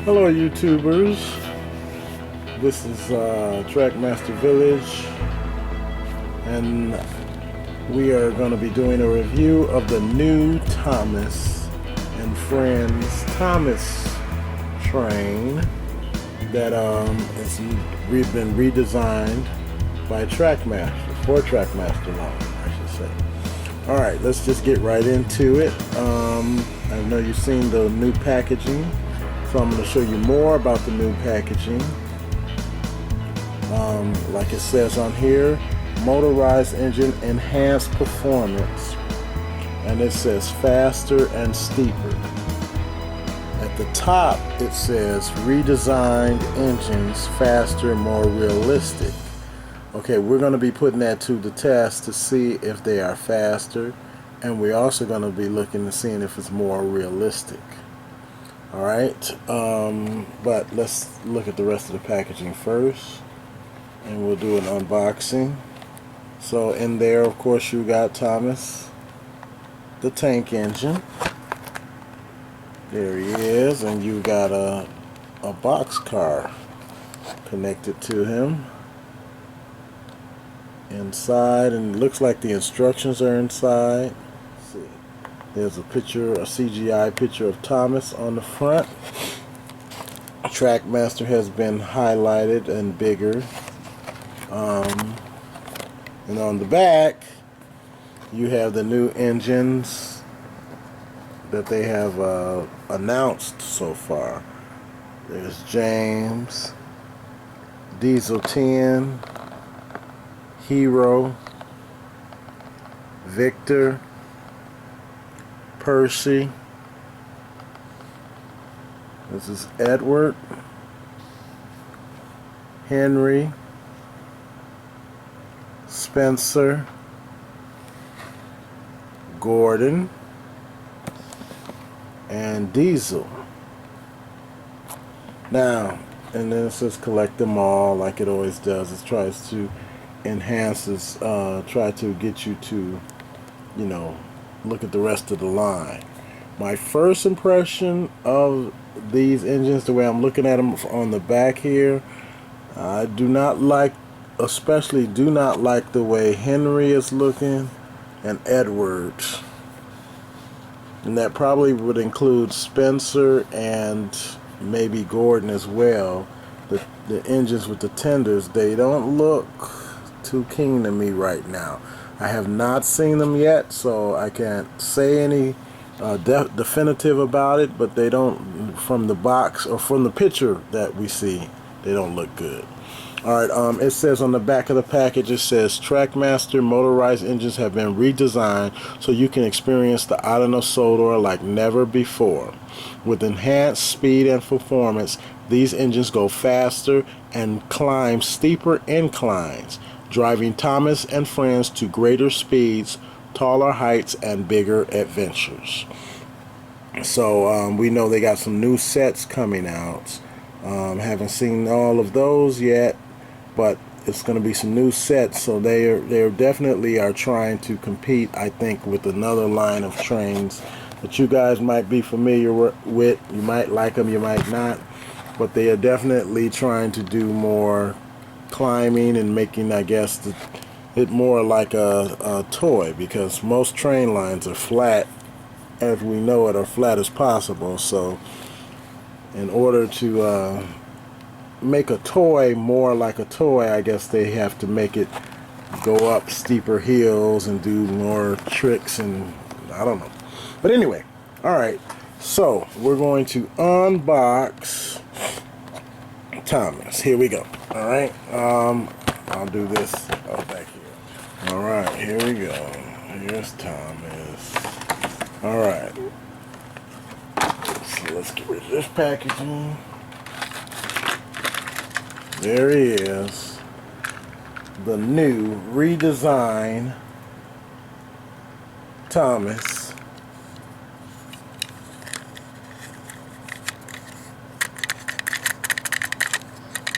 Hello YouTubers, this is Trackmaster Village, and we are going to be doing a review of the new Thomas and Friends Thomas train that has been redesigned by Trackmaster, for Trackmaster line, I should say. Alright, let's just get right into it. I know you've seen the new packaging, so I'm going to show you more about the new packaging. Like it says on here, motorized engine, enhanced performance, and it says faster and steeper. At the top it says redesigned engines, faster, more realistic. Okay, we're going to be putting that to the test to see if they are faster, and we're also going to be looking and seeing if it's more realistic. Alright, but let's look at the rest of the packaging first, and we'll do an unboxing. So in there, of course, you got Thomas, the tank engine. There he is, and you got a box car connected to him inside, and it looks like the instructions are inside. Let's see. There's a picture, a CGI picture of Thomas on the front. Trackmaster has been highlighted and bigger. And on the back, you have the new engines that they have announced so far. There's James, Diesel 10, Hero, Victor, Percy. This is Edward, Henry, Spencer, Gordon, and Diesel. Now, and then it says collect them all, like it always does. It tries to enhance this, try to get you to, you know, look at the rest of the line. My first impression of these engines, the way I'm looking at them on the back here, I do not like, especially do not like the way Henry is looking and Edward. And that probably would include Spencer and maybe Gordon as well. The engines with the tenders, they don't look too keen to me right now. I have not seen them yet, so I can't say any definitive about it, but they don't, from the box or from the picture that we see, they don't look good. Alright, it says on the back of the package, it says Trackmaster motorized engines have been redesigned so you can experience the island of Sodor like never before. With enhanced speed and performance, these engines go faster and climb steeper inclines, driving Thomas and Friends to greater speeds, taller heights, and bigger adventures. So we know they got some new sets coming out. Haven't seen all of those yet, but it's going to be some new sets, so they definitely are trying to compete, I think, with another line of trains that you guys might be familiar with. You might like them, you might not, but they are definitely trying to do more climbing and making, I guess, it more like a toy, because most train lines are flat, as we know it, are flat as possible. So in order to make a toy more like a toy, I guess they have to make it go up steeper hills and do more tricks, and I don't know. But anyway, alright, so we're going to unbox Thomas. Here we go. Alright, I'll do this back here. Alright, here we go. Here's Thomas. Alright, so let's get rid of this packaging. There he is, the new redesigned Thomas.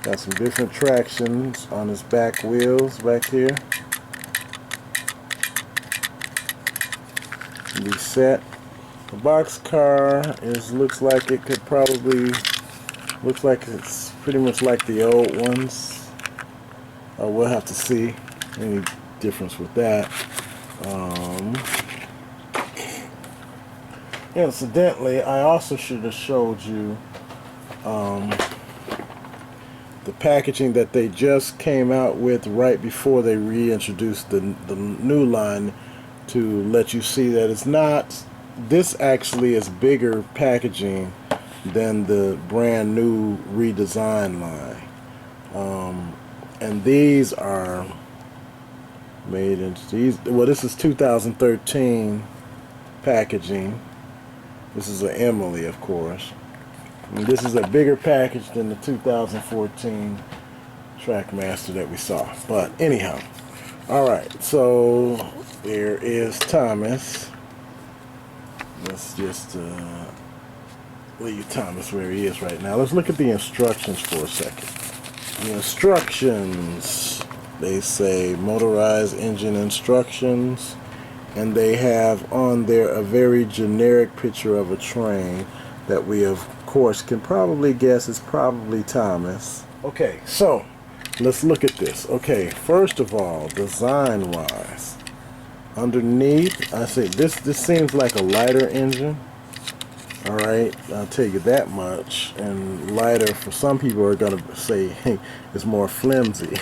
Got some different tractions on his back wheels back here. Reset. The box car looks like it could probably Looks like it's pretty much like the old ones. We'll have to see any difference with that. Incidentally, I also should have showed you the packaging that they just came out with right before they reintroduced the new line, to let you see that it's not, this actually is bigger packaging than the brand new redesigned line. And these are made into these, well, this is 2013 packaging. This is an Emily, of course. And this is a bigger package than the 2014 Trackmaster that we saw. But anyhow, alright, so there is Thomas. Let's just leave Thomas where he is right now. Let's look at the instructions for a second. The instructions, they say motorized engine instructions, and they have on there a very generic picture of a train that we of course can probably guess is probably Thomas. Okay, so let's look at this. Okay, first of all, design wise, underneath, I say this seems like a lighter engine. Alright, I'll tell you that much. And lighter, for some people are going to say, hey, it's more flimsy.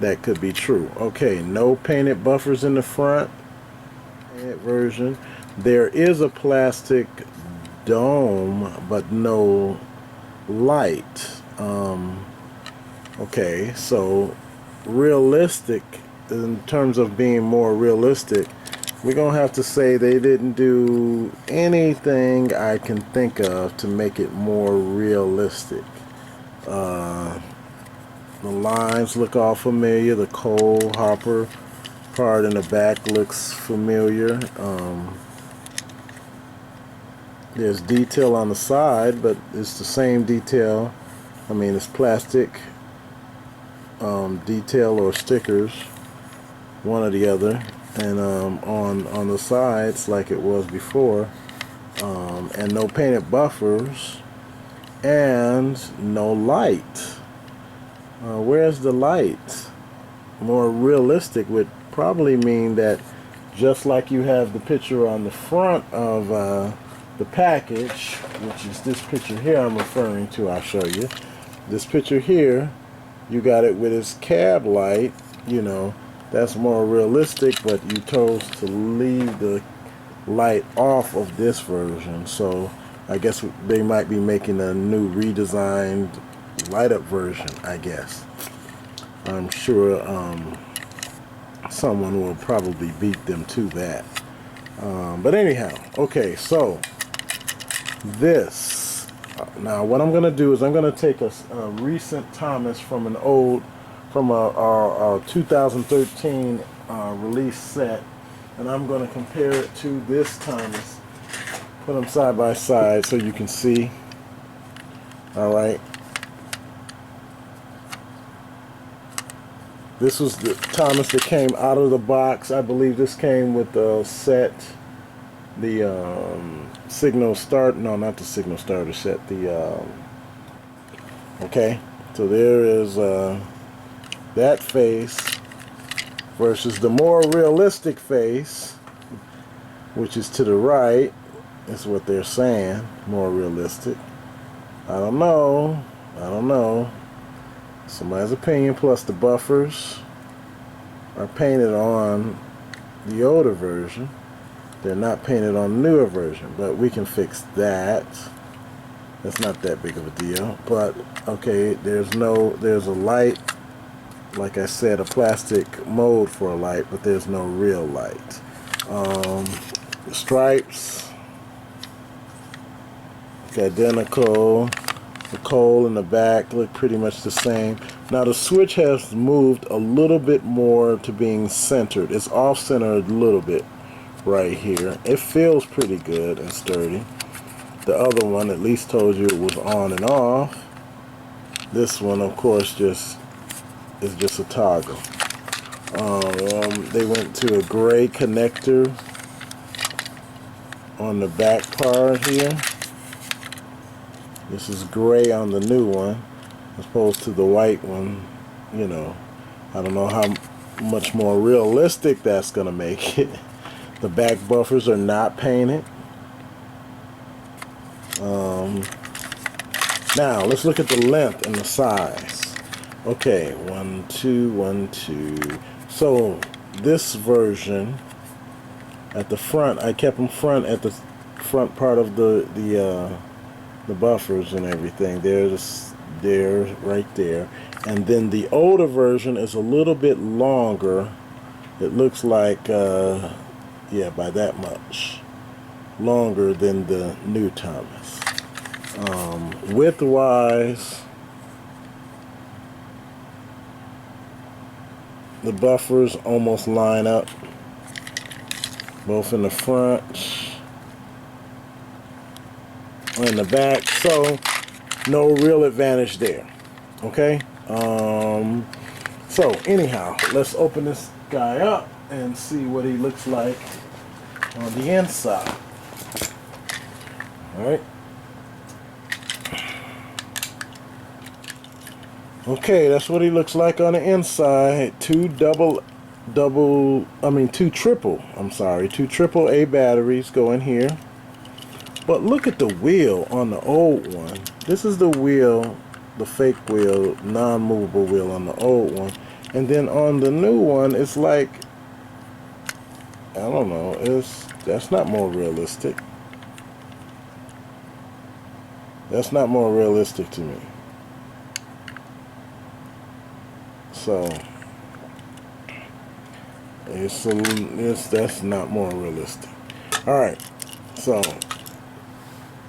That could be true. Okay, no painted buffers in the front. Version. There is a plastic dome, but no light. Okay, so realistic, in terms of being more realistic, we're gonna have to say they didn't do anything I can think of to make it more realistic. The lines look all familiar. The coal hopper part in the back looks familiar. There's detail on the side, but it's the same detail. I mean, it's plastic detail or stickers, one or the other. And on the sides, like it was before, and no painted buffers, and no light. Where's the light? More realistic would probably mean that, just like you have the picture on the front of the package, which is this picture here I'm referring to, I'll show you. This picture here, you got it with its cab light, you know, that's more realistic, but you chose to leave the light off of this version. So I guess they might be making a new redesigned light up version, I guess. I'm sure someone will probably beat them to that. But anyhow, okay, so this. Now what I'm going to do is I'm going to take a recent Thomas from an old, from a 2013 release set, and I'm going to compare it to this Thomas. Put them side by side so you can see. Alright. This was the Thomas that came out of the box. I believe this came with the set, the signal start, no, not the signal starter set, the okay, so there is that face versus the more realistic face, which is to the right. Is what they're saying, more realistic. I don't know, somebody's opinion. Plus the buffers are painted on the older version. They're not painted on the newer version, but we can fix that. That's not that big of a deal. But okay, there's a light, like I said, a plastic mold for a light, but there's no real light. The stripes, identical. The coal in the back look pretty much the same. Now the switch has moved a little bit more to being centered. It's off-centered a little bit right here. It feels pretty good and sturdy. The other one at least told you it was on and off. This one, of course, is just a toggle. They went to a gray connector on the back part here. This is gray on the new one as opposed to the white one. You know, I don't know how much more realistic that's going to make it. The back buffers are not painted. Now let's look at the length and the size. Okay, 1, 2, 1, 2. So this version at the front, I kept them front at the front part of the buffers and everything. There, right there. And then the older version is a little bit longer. It looks like, yeah, by that much longer than the new Thomas. Width-wise, the buffers almost line up, both in the front and in the back, so no real advantage there. Okay, so anyhow, let's open this guy up and see what he looks like on the inside. All right. Okay, that's what he looks like on the inside. Two triple A batteries go in here. But look at the wheel on the old one. This is the wheel, the fake wheel, non-movable wheel on the old one. And then on the new one, it's like, I don't know, that's not more realistic. That's not more realistic to me. So that's not more realistic. All right, so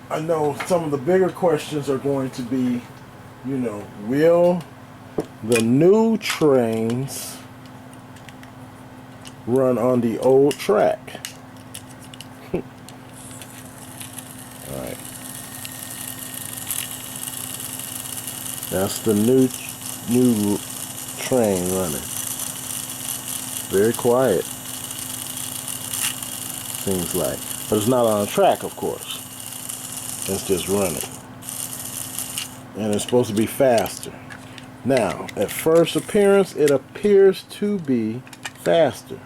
I know some of the bigger questions are going to be, you know, will the new trains run on the old track? All right, that's the new train running. Very quiet, seems like, but it's not on a track, of course. It's just running, and it's supposed to be faster. Now, at first appearance, it appears to be faster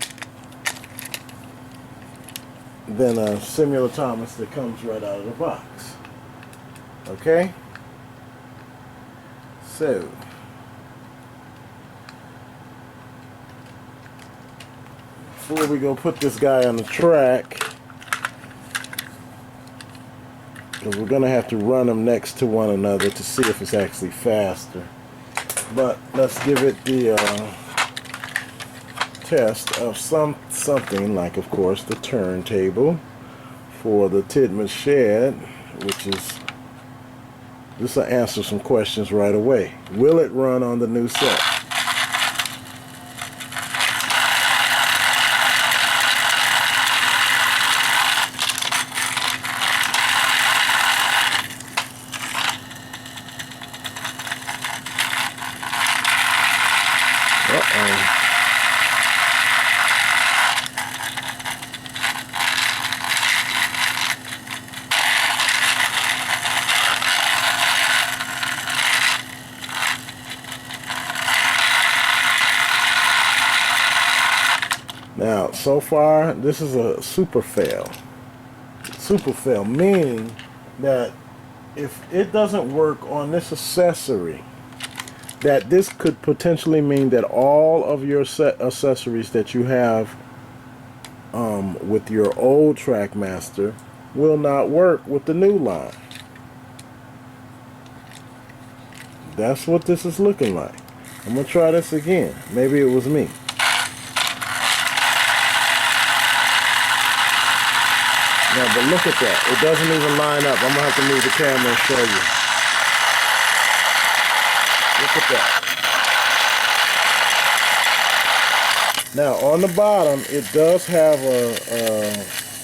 than a similar Thomas that comes right out of the box. Okay, so before we go put this guy on the track, because we're going to have to run them next to one another to see if it's actually faster. But let's give it the test of something like, of course, the turntable for the Tidman shed, which is, this will answer some questions right away. Will it run on the new set? Now, so far, this is a super fail. Super fail, meaning that if it doesn't work on this accessory, that this could potentially mean that all of your accessories that you have with your old Trackmaster will not work with the new line. That's what this is looking like. I'm going to try this again. Maybe it was me. No, but look at that. It doesn't even line up. I'm going to have to move the camera and show you. Look at that. Now, on the bottom, it does have a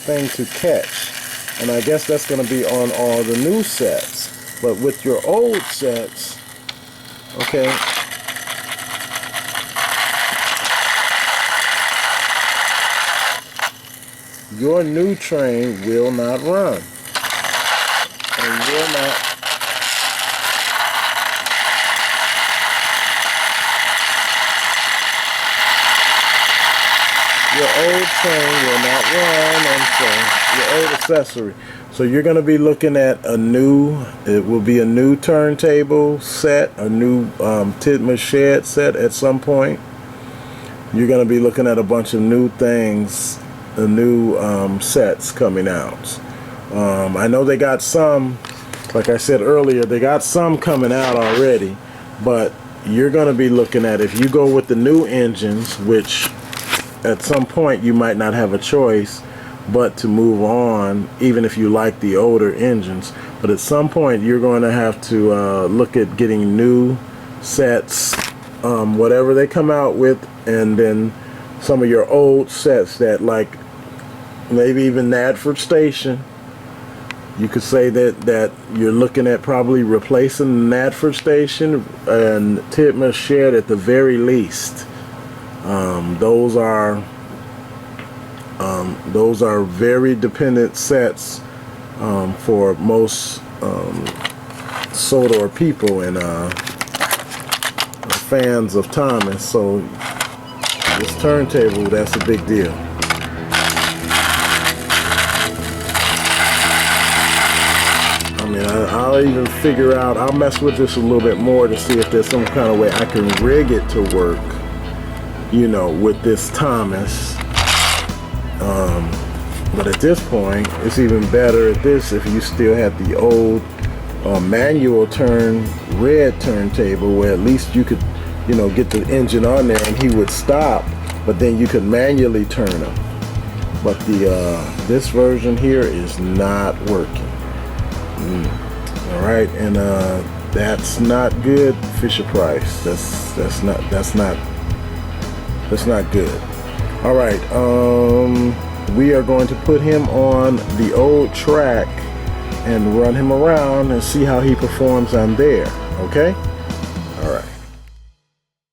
thing to catch. And I guess that's going to be on all the new sets. But with your old sets, okay, your new train will not run and will not your old train will not run on your old accessory. So you're going to be looking at it will be a new turntable set, a new Titmus shed set at some point. You're going to be looking at a bunch of new things, the new sets coming out. I know they got some, like I said earlier, they got some coming out already, but you're going to be looking at, if you go with the new engines, which at some point you might not have a choice but to move on, even if you like the older engines. But at some point you're going to have to look at getting new sets, whatever they come out with, and then some of your old sets that, like maybe even Nadford Station, you could say that you're looking at probably replacing the Nadford Station and Titmus shed at the very least. Those are very dependent sets for most Sodor people and fans of Thomas. So this turntable, that's a big deal. I mean, I'll even figure out, I'll mess with this a little bit more to see if there's some kind of way I can rig it to work, you know, with this Thomas. But at this point, it's even better at this if you still had the old manual red turntable, where at least you could, you know, get the engine on there and he would stop, but then you could manually turn him. But this version here is not working. All right, and that's not good, Fisher-Price. That's not good. All right, we are going to put him on the old track and run him around and see how he performs on there. Okay.